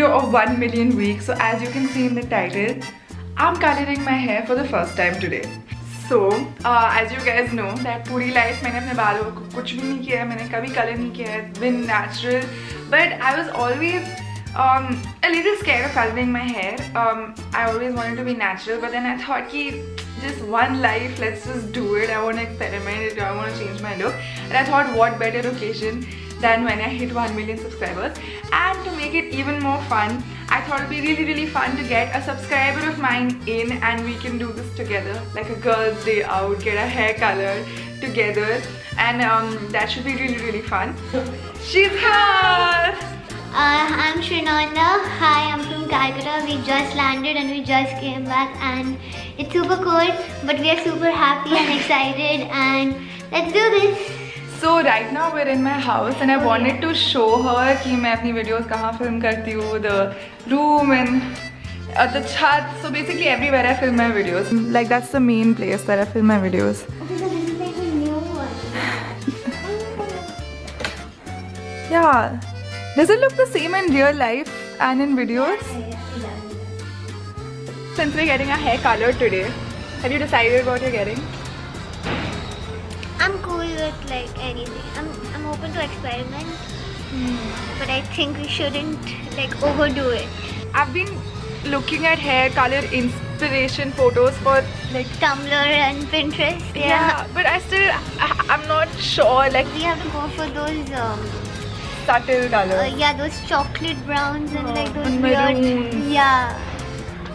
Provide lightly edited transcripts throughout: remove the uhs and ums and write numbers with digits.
video of 1 million weeks. So as you can see in the title, I'm coloring my hair for the first time today. So as you guys know that पूरी life मैंने अपने बालों को कुछ भी नहीं किया है, मैंने कभी color नहीं किया है, it's been natural. But I was always a little scared of coloring my hair. I always wanted to be natural, but then I thought ki just one life, let's just do it. I want to experiment it, I want to change my look. And I thought what better occasion than when I hit 1 million subscribers. And to make it even more fun, I thought it would be really fun to get a subscriber of mine in and we can do this together, like a girl's day out, get our hair colored together, and that should be really fun. She's here! I'm Srinanda. Hi, I'm from Calcutta. We just landed and we just came back and it's super cold, but we are super happy and excited and let's do this. So right now we're in my house and I wanted to show her कि मैं अपनी videos कहाँ film करती हूँ, the room and the chat. So basically everywhere I film my videos. Like that's the main place that I film my videos. Okay, so this is like a new one. Yeah. Does it look the same in real life and in videos? Since we're getting our hair colored today, have you decided what you're getting? I'm cool with like anything. I'm open to experiment, but I think we shouldn't like overdo it. I've been looking at hair color inspiration photos for like Tumblr and Pinterest. yeah, but I'm not sure, like We have to go for those subtle colors. yeah, those chocolate browns and like those and weird. maroons. Yeah,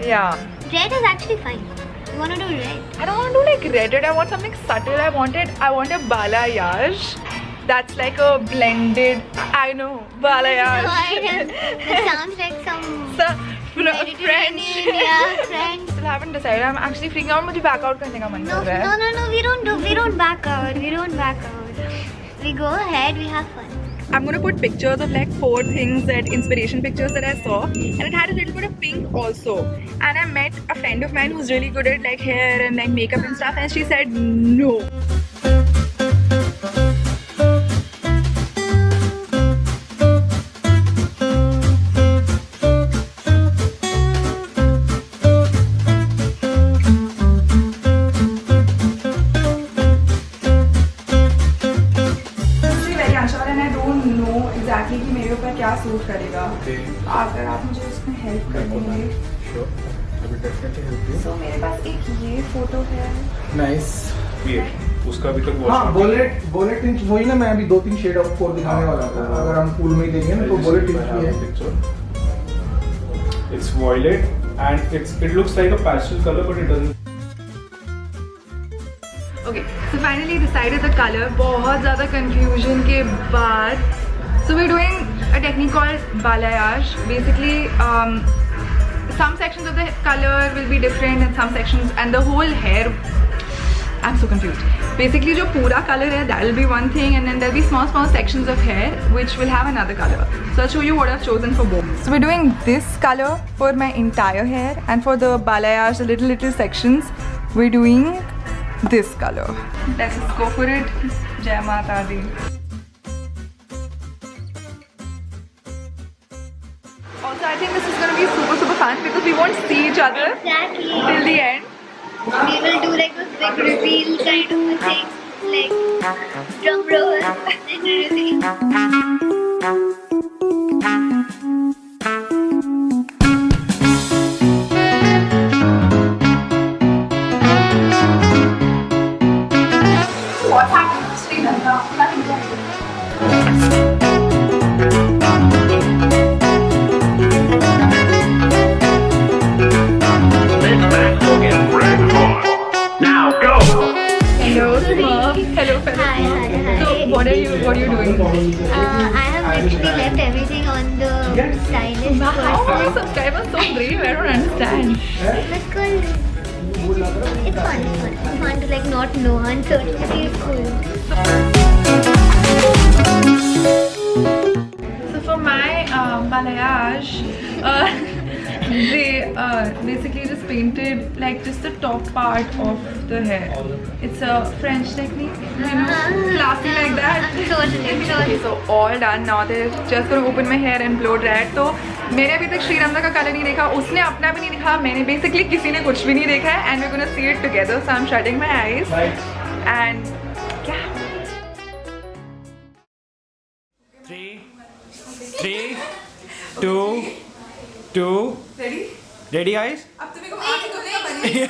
Yeah. red is actually fine. You wanna do red? I don't want to do like red. I want something subtle. I want a balayage. That's like a blended. I know balayage. It sounds like some So, Mediterranean, French. yeah, French. Still haven't decided. I'm actually freaking out. मुझे back out करने का मन कर रहा है. No, we don't back out. We don't back out. We go ahead, we have fun. I'm gonna put pictures of like 4 things, that inspiration pictures that I saw, and it had a little bit of pink also. And I met a friend of mine who's really good at like hair and like makeup and stuff, and she said no. कि मेरे ऊपर क्या suit करेगा. अगर आप मुझे उसमें help कर देंगे. So मेरे पास एक ये फोटो है. नाइस. उसका अभी तक हाँ, बोलेट इंच वही ना, मैं अभी 2-3 शेड ऑफ कोड दिखाने वाला था. अगर हम पूल में ही देंगे ना तो बोलेट इंच की है. It's violet and it looks like a pastel color but it doesn't. Okay, so finally decided the color. बहुत ज़्यादा confusion के बाद. So we're doing a technique called balayage. Basically, some sections of the color will be different and some sections, and the whole hair, I'm so confused. Basically, जो पूरा color है, that will be one thing, and then there'll be small sections of hair which will have another color. So I'll show you what I've chosen for both. So we're doing this color for my entire hair, and for the balayage, the little sections, we're doing this color. Let's just go for it. Jai Mata Di. Also, I think this is going to be super fun because we won't see each other Exactly. till the end. We will do like a big reveal kind of a thing, like drum roll and reveal. What's happening? Sri Lanka. Nothing to Hello, fellow. Hi. So, what are you doing? I have literally left everything on the stylist. How are person. subscribers so brave? I don't understand. Because it's fun. It's fun to like not know uncertainty is cool. So for my balayage, they basically just painted like just the top part of the hair. It's a French technique, you know, classy like that. Totally. Okay, so all done. Now they're just gonna open my hair and blow dry it. So मैंने अभी तक श्रीनंदा का colour नहीं देखा, उसने अपना भी नहीं देखा, मैंने बेसिकली किसी ने कुछ भी नहीं देखा है and we gonna see it together. So I am shutting my eyes and क्या 3, 2, 2. रेडी. Ready guys? अब तुम्हें को आगे तो नहीं बनी. Do it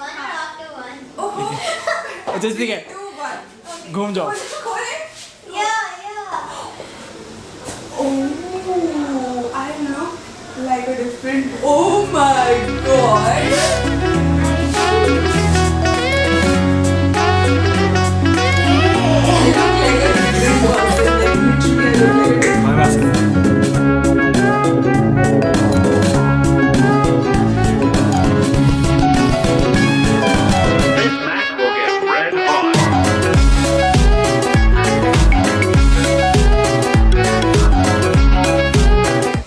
one or after one? ओहो. अच्छा ठीक है. 2 1. घूम जाओ. खोले. Yeah. Oh, I look like a different. Oh my god. This match will get red hot.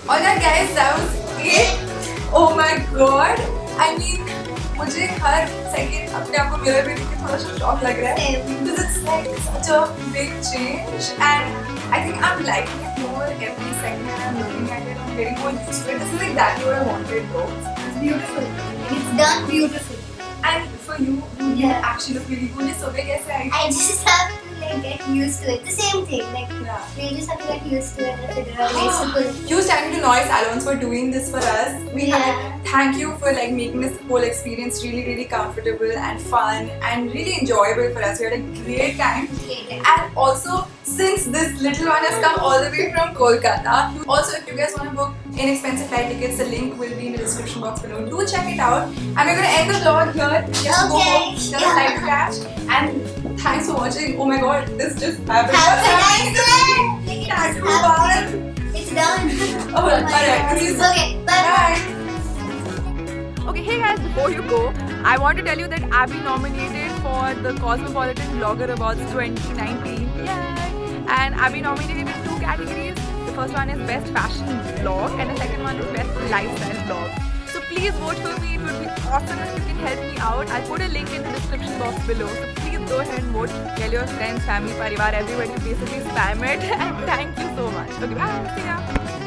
Oh yeah, guys, that was it. Oh my god. I mean, मुझे हर second अपने आप को मिरर में देख के थोड़ा सा शॉक लग रहा है because it's like such a big change and I think I'm liking it more every second and I'm looking at it. I'm getting more used to it. This is exactly what I wanted though. It's beautiful. It's done beautifully. And for you, you Yeah. actually look really good. So big as I I just have to like get used to it. The same thing. Like Yeah. we just have to get used to it and figure out ways to pull. Huge thank you to Noise Salons for doing this for us. Yeah. Thank you for like making this whole experience really comfortable and fun and really enjoyable for us. We had a great time. And also, since this little one has come all the way from Kolkata, also if you guys want to book inexpensive flight tickets, the link will be in the description box below. Do check it out. And we're gonna end the vlog here. Just go Okay. home. Just a flight to catch. And thanks for watching. Oh my god, this just happened. Have a What's nice happening? day. Tattoo bar. It's done. Oh, alright. See you soon. Okay. Bye. Bye. Okay, hey guys, before you go, I want to tell you that Abby nominated for the Cosmopolitan Blogger Awards 2019. Yay! And Abby nominated in 2 categories. The first one is Best Fashion Blog and the second one is Best Lifestyle Blog. So please vote for me. It would be awesome if you can help me out. I'll put a link in the description box below. So please go ahead and vote. Tell your friends, family, parivar, everybody, basically spam it. And thank you so much. Okay, bye. See ya.